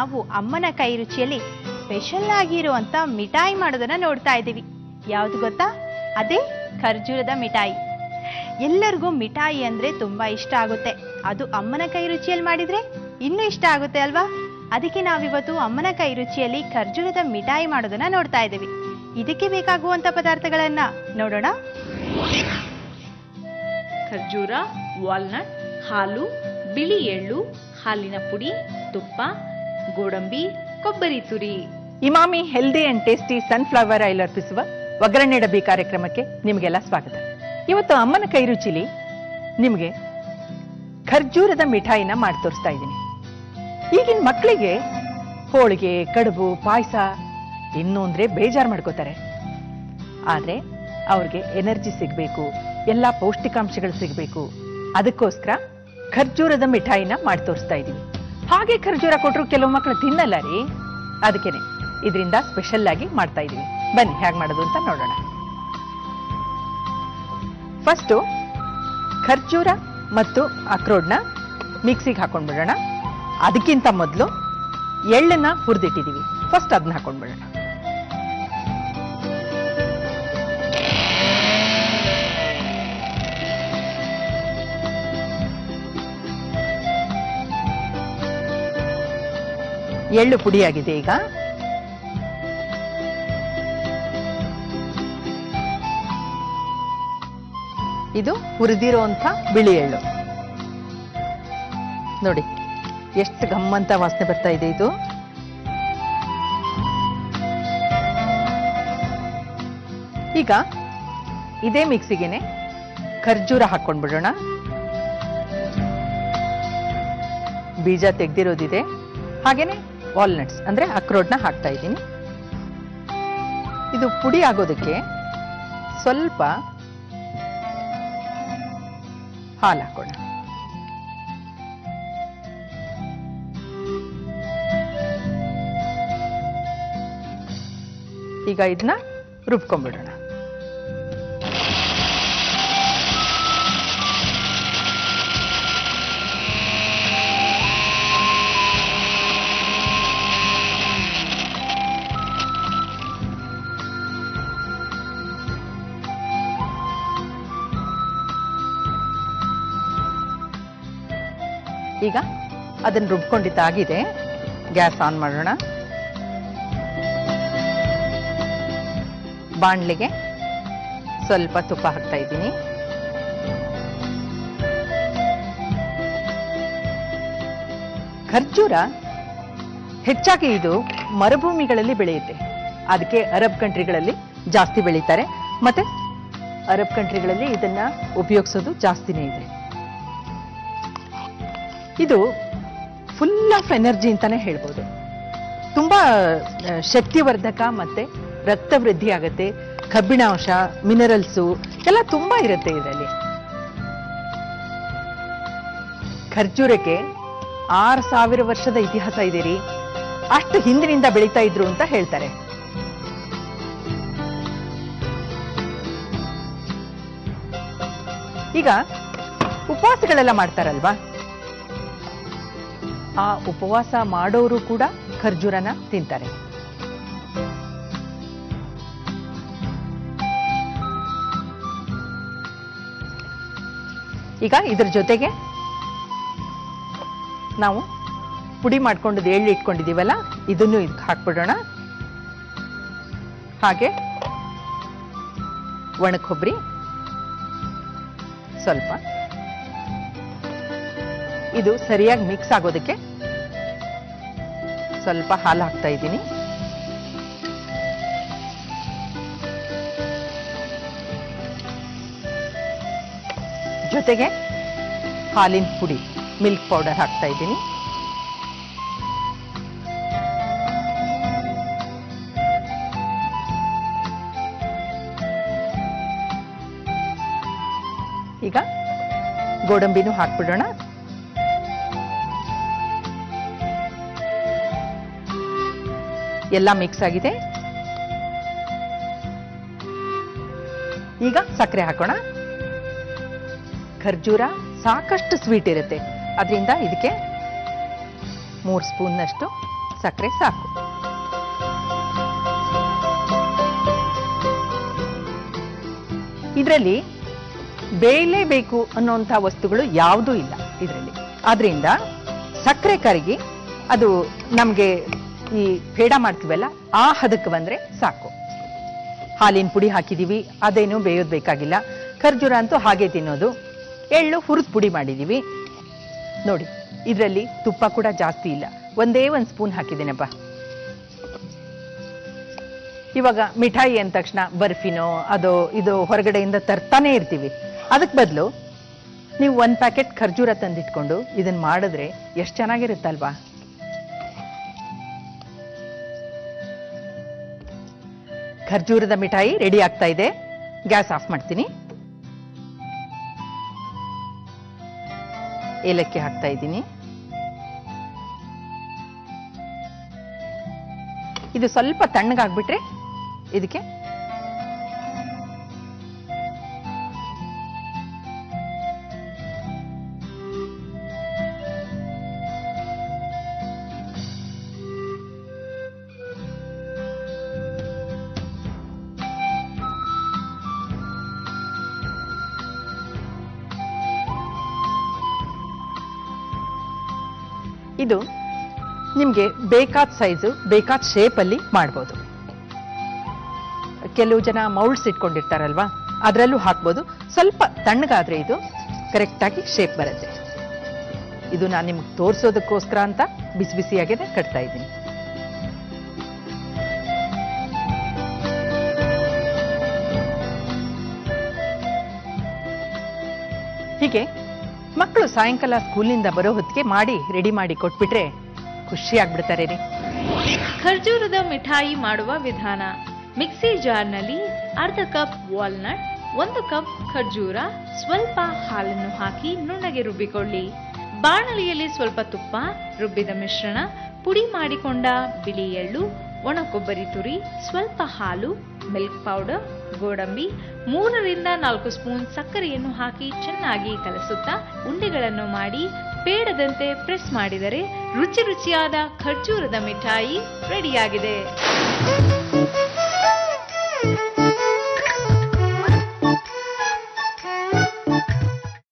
ನಾವು ಅಮ್ಮನ ಕೈ ರುಚಿಯಲ್ಲಿ ಸ್ಪೆಷಲ್ ಆಗಿರುವಂತ ಮಿಠಾಯಿ ಮಾಡೋದನ್ನ ನೋಡ್ತಾ ಇದ್ದೀವಿ. ಯಾವುದು ಗೊತ್ತಾ? ಅದೇ ಖರ್ಜೂರದ ಮಿಠಾಯಿ. ಎಲ್ಲರಿಗೂ ಮಿಠಾಯಿ ಅಂದ್ರೆ ತುಂಬಾ ಇಷ್ಟ ಆಗುತ್ತೆ. ಅದು ಅಮ್ಮನ ಕೈ ರುಚಿಯಲ್ಲಿ ಮಾಡಿದ್ರೆ ಇನ್ನೂ ಇಷ್ಟ ಆಗುತ್ತೆ ಅಲ್ವಾ? ಅದಕ್ಕೆ ನಾವಿವತ್ತು ಅಮ್ಮನ ಕೈ ರುಚಿಯಲ್ಲಿ ಖರ್ಜೂರದ ಮಿಠಾಯಿ ಮಾಡೋದನ್ನ ನೋಡ್ತಾ ಇದ್ದೀವಿ. ಇದಕ್ಕೆ ಬೇಕಾಗುವಂತ ಪದಾರ್ಥಗಳನ್ನ ನೋಡೋಣ. ಖರ್ಜೂರ, ವಾಲ್ನಟ್, ಹಾಲು, ಬಿಳಿ ಎಳ್ಳು, ಹಾಲಿನ ಪುಡಿ, ತುಪ್ಪ, ಗೋಡಂಬಿ, ಕೊಬ್ಬರಿ ತುರಿ. Emami healthy and tasty sunflower oil ಅರ್ಪಿಸುವ ಒಗ್ಗರಣೆ ಡಬ್ಬಿ ಕಾರ್ಯಕ್ರಮಕ್ಕೆ ನಿಮಗೆಲ್ಲ ಸ್ವಾಗತ. ಇವತ್ತು ಅಮ್ಮನ ಕೈ ರುಚಿಲಿ ನಿಮಗೆ ಖರ್ಜೂರದ ಮಿಠಾಯಿನ ಮಾಡಿ ತೋರಿಸ್ತಾ ಇದ್ದೀನಿ. ಈಗಿನ ಮಕ್ಕಳಿಗೆ ಹೋಳಿಗೆ, ಕಡುಬು, ಪಾಯಸ ಇನ್ನು ಅಂದ್ರೆ ಬೇಜಾರು ಮಾಡ್ಕೋತಾರೆ. ಆದ್ರೆ ಅವ್ರಿಗೆ ಎನರ್ಜಿ ಸಿಗಬೇಕು, ಎಲ್ಲ ಪೌಷ್ಟಿಕಾಂಶಗಳು ಸಿಗಬೇಕು. ಅದಕ್ಕೋಸ್ಕರ ಖರ್ಜೂರದ ಮಿಠಾಯಿನ ಮಾಡಿ ತೋರಿಸ್ತಾ ಇದ್ದೀವಿ. ಹಾಗೆ ಖರ್ಜೂರ ಕೊಟ್ಟರು ಕೆಲವು ಮಕ್ಕಳು ತಿನ್ನಲ್ಲ ರೀ. ಅದಕ್ಕೇನೆ ಇದರಿಂದ ಸ್ಪೆಷಲ್ ಆಗಿ ಮಾಡ್ತಾ ಇದ್ದೀವಿ. ಬನ್ನಿ ಹೇಗೆ ಮಾಡೋದು ಅಂತ ನೋಡೋಣ. ಫಸ್ಟು ಖರ್ಜೂರ ಮತ್ತು ಅಕ್ರೋಡ್ನ ಮಿಕ್ಸಿಗೆ ಹಾಕೊಂಡ್ಬಿಡೋಣ. ಅದಕ್ಕಿಂತ ಮೊದಲು ಎಳ್ಳನ್ನ ಹುರಿದಿಟ್ಟಿದ್ದೀವಿ. ಫಸ್ಟ್ ಅದನ್ನ ಹಾಕೊಂಡ್ಬಿಡೋಣ. ಎಳ್ಳು ಪುಡಿಯಾಗಿದೆ. ಈಗ ಇದು ಹುರಿದಿರುವಂಥ ಬಿಳಿ ಎಳ್ಳು ನೋಡಿ ಎಷ್ಟು ಗಮ್ಮಂತ ವಾಸನೆ ಬರ್ತಾ ಇದೆ. ಇದು ಈಗ ಇದೇ ಮಿಕ್ಸಿಗೆನೆ ಖರ್ಜೂರ ಹಾಕೊಂಡ್ಬಿಡೋಣ. ಬೀಜ ತೆಗೆದಿರೋದಿದೆ. ಹಾಗೇನೆ ವಾಲ್ನಟ್ಸ್ ಅಂದ್ರೆ ಅಕ್ರೋಡ್ನ ಹಾಕ್ತಾ ಇದ್ದೀನಿ. ಇದು ಪುಡಿ ಆಗೋದಕ್ಕೆ ಸ್ವಲ್ಪ ಹಾಲು ಹಾಕೋಣ. ಈಗ ಇದನ್ನ ರುಬ್ಕೊಂಡ್ಬಿಡೋಣ. ಈಗ ಅದನ್ನು ರುಬ್ಕೊಂಡಿದ್ದಾಗಿದೆ. ಗ್ಯಾಸ್ ಆನ್ ಮಾಡೋಣ. ಬಾಣಲೆಗೆ ಸ್ವಲ್ಪ ತುಪ್ಪ ಹಾಕ್ತಾ ಇದ್ದೀನಿ. ಖರ್ಜೂರ ಹೆಚ್ಚಾಗಿ ಇದು ಮರುಭೂಮಿಗಳಲ್ಲಿ ಬೆಳೆಯುತ್ತೆ. ಅದಕ್ಕೆ ಅರಬ್ ಕಂಟ್ರಿಗಳಲ್ಲಿ ಜಾಸ್ತಿ ಬೆಳೀತಾರೆ. ಮತ್ತೆ ಅರಬ್ ಕಂಟ್ರಿಗಳಲ್ಲಿ ಇದನ್ನ ಉಪಯೋಗಿಸೋದು ಜಾಸ್ತಿನೇ ಇದೆ. ಇದು ಫುಲ್ ಆಫ್ ಎನರ್ಜಿ ಅಂತಾನೆ ಹೇಳ್ಬೋದು. ತುಂಬಾ ಶಕ್ತಿವರ್ಧಕ ಮತ್ತೆ ರಕ್ತ ವೃದ್ಧಿ ಆಗುತ್ತೆ. ಕಬ್ಬಿಣಾಂಶ, ಮಿನರಲ್ಸು ಎಲ್ಲ ತುಂಬಾ ಇರುತ್ತೆ ಇದರಲ್ಲಿ. ಖರ್ಜೂರಕ್ಕೆ 6000 ವರ್ಷದ ಇತಿಹಾಸ ಇದೆ ರೀ. ಅಷ್ಟು ಹಿಂದಿನಿಂದ ಬೆಳೀತಾ ಇದ್ರು ಅಂತ ಹೇಳ್ತಾರೆ. ಈಗ ಉಪವಾಸಗಳೆಲ್ಲ ಮಾಡ್ತಾರಲ್ವಾ, ಆ ಉಪವಾಸ ಮಾಡೋರು ಕೂಡ ಖರ್ಜೂರನ ತಿಂತಾರೆ. ಈಗ ಇದ್ರ ಜೊತೆಗೆ ನಾವು ಪುಡಿ ಮಾಡ್ಕೊಂಡದ್ದು ಎಳ್ಳು ಇಟ್ಕೊಂಡಿದೀವಲ್ಲ, ಇದನ್ನು ಇದಕ್ಕೆ ಹಾಕ್ಬಿಡೋಣ. ಹಾಗೆ ಒಣ ಕೊಬ್ಬರಿ ಸ್ವಲ್ಪ. ಇದು ಸರಿಯಾಗಿ ಮಿಕ್ಸ್ ಆಗೋದಕ್ಕೆ ಸ್ವಲ್ಪ ಹಾಲು ಹಾಕ್ತಾ ಇದ್ದೀನಿ. ಜೊತೆಗೆ ಹಾಲಿನ ಪುಡಿ, ಮಿಲ್ಕ್ ಪೌಡರ್ ಹಾಕ್ತಾ ಇದ್ದೀನಿ. ಈಗ ಗೋಡಂಬಿನೂ ಹಾಕ್ಬಿಡೋಣ. ಎಲ್ಲ ಮಿಕ್ಸ್ ಆಗಿದೆ. ಈಗ ಸಕ್ಕರೆ ಹಾಕೋಣ. ಖರ್ಜೂರ ಸಾಕಷ್ಟು ಸ್ವೀಟ್ ಇರುತ್ತೆ, ಅದರಿಂದ ಇದಕ್ಕೆ 3 ಸ್ಪೂನ್ನಷ್ಟು ಸಕ್ಕರೆ ಸಾಕು. ಇದರಲ್ಲಿ ಬೇಯಲೇಬೇಕು ಅನ್ನುವಂಥ ವಸ್ತುಗಳು ಯಾವುದೂ ಇಲ್ಲ ಇದರಲ್ಲಿ. ಆದ್ರಿಂದ ಸಕ್ಕರೆ ಕರಗಿ ಅದು ನಮಗೆ ಈ ಪೇಡ ಮಾಡ್ತೀವಲ್ಲ ಆ ಹದಕ್ಕೆ ಬಂದ್ರೆ ಸಾಕು. ಹಾಲಿನ ಪುಡಿ ಹಾಕಿದೀವಿ, ಅದೇನು ಬೇಯೋದು ಬೇಕಾಗಿಲ್ಲ. ಖರ್ಜೂರ ಅಂತೂ ಹಾಗೆ ತಿನ್ನೋದು. ಎಳ್ಳು ಹುರಿದು ಪುಡಿ ಮಾಡಿದೀವಿ ನೋಡಿ. ಇದರಲ್ಲಿ ತುಪ್ಪ ಕೂಡ ಜಾಸ್ತಿ ಇಲ್ಲ, ಒಂದೇ ಒಂದು ಸ್ಪೂನ್ ಹಾಕಿದ್ದೀನಪ್ಪ. ಇವಾಗ ಮಿಠಾಯಿ ಅಂದ ತಕ್ಷಣ ಬರ್ಫಿನೋ ಅದು ಇದು ಹೊರಗಡೆಯಿಂದ ತರ್ತಾನೆ ಇರ್ತೀವಿ. ಅದಕ್ಕೆ ಬದಲು ನೀವು 1 ಪ್ಯಾಕೆಟ್ ಖರ್ಜೂರ ತಂದಿಟ್ಕೊಂಡು ಇದನ್ನ ಮಾಡಿದ್ರೆ ಎಷ್ಟು ಚೆನ್ನಾಗಿರುತ್ತಲ್ವಾ. ಖರ್ಜೂರದ ಮಿಠಾಯಿ ರೆಡಿ ಆಗ್ತಾ ಇದೆ. ಗ್ಯಾಸ್ ಆಫ್ ಮಾಡ್ತೀನಿ. ಏಲಕ್ಕಿ ಹಾಕ್ತಾ ಇದ್ದೀನಿ. ಇದು ಸ್ವಲ್ಪ ತಣ್ಣಗಾಗ್ಬಿಟ್ರೆ ಇದಕ್ಕೆ ಇದು ನಿಮ್ಗೆ ಬೇಕಾದ ಸೈಜು ಬೇಕಾದ ಶೇಪಲ್ಲಿ ಮಾಡ್ಬೋದು. ಕೆಲವು ಜನ ಮೌಲ್ಡ್ಸ್ ಇಟ್ಕೊಂಡಿರ್ತಾರಲ್ವಾ, ಅದರಲ್ಲೂ ಹಾಕ್ಬೋದು. ಸ್ವಲ್ಪ ತಣ್ಣಗಾದ್ರೆ ಇದು ಕರೆಕ್ಟಾಗಿ ಶೇಪ್ ಬರುತ್ತೆ. ಇದು ನಾನು ನಿಮ್ಗೆ ತೋರಿಸೋದಕ್ಕೋಸ್ಕರ ಅಂತ ಬಿಸಿ ಬಿಸಿಯಾಗಿದೆ ಕಟ್ತಾ ಇದ್ದೀನಿ. ಹೀಗೆ ಮಕ್ಕಳು ಸಾಯಂಕಾಲ ಸ್ಕೂಲಿಂದ ಬರೋ ಹೊತ್ತಿಗೆ ಮಾಡಿ ರೆಡಿ ಮಾಡಿ ಕೊಟ್ಬಿಟ್ರೆ ಖುಷಿ ಆಗ್ಬಿಡ್ತಾರೆ ರೀ. ಖರ್ಜೂರದ ಮಿಠಾಯಿ ಮಾಡುವ ವಿಧಾನ: ಮಿಕ್ಸಿ ಜಾರ್ನಲ್ಲಿ ಅರ್ಧ ಕಪ್ ವಾಲ್ನಟ್, 1 ಕಪ್ ಖರ್ಜೂರ, ಸ್ವಲ್ಪ ಹಾಲನ್ನು ಹಾಕಿ ನುಣ್ಣಗೆ ರುಬ್ಬಿಕೊಳ್ಳಿ. ಬಾಣಲಿಯಲ್ಲಿ ಸ್ವಲ್ಪ ತುಪ್ಪ, ರುಬ್ಬಿದ ಮಿಶ್ರಣ, ಪುಡಿ ಮಾಡಿಕೊಂಡ ಬಿಳಿ ಎಳ್ಳು, ಒಣ ಕೊಬ್ಬರಿ ತುರಿ, ಸ್ವಲ್ಪ ಹಾಲು, ಮಿಲ್ಕ್ ಪೌಡರ್, ಗೋಡಂಬಿ, 3 ರಿಂದ 4 ಸ್ಪೂನ್ ಸಕ್ಕರೆಯನ್ನು ಹಾಕಿ ಚೆನ್ನಾಗಿ ಕಲಸುತ್ತಾ ಉಂಡೆಗಳನ್ನು ಮಾಡಿ ಪೇಡದಂತೆ ಪ್ರೆಸ್ ಮಾಡಿದರೆ ರುಚಿ ರುಚಿಯಾದ ಖರ್ಜೂರದ ಮಿಠಾಯಿ ರೆಡಿಯಾಗಿದೆ.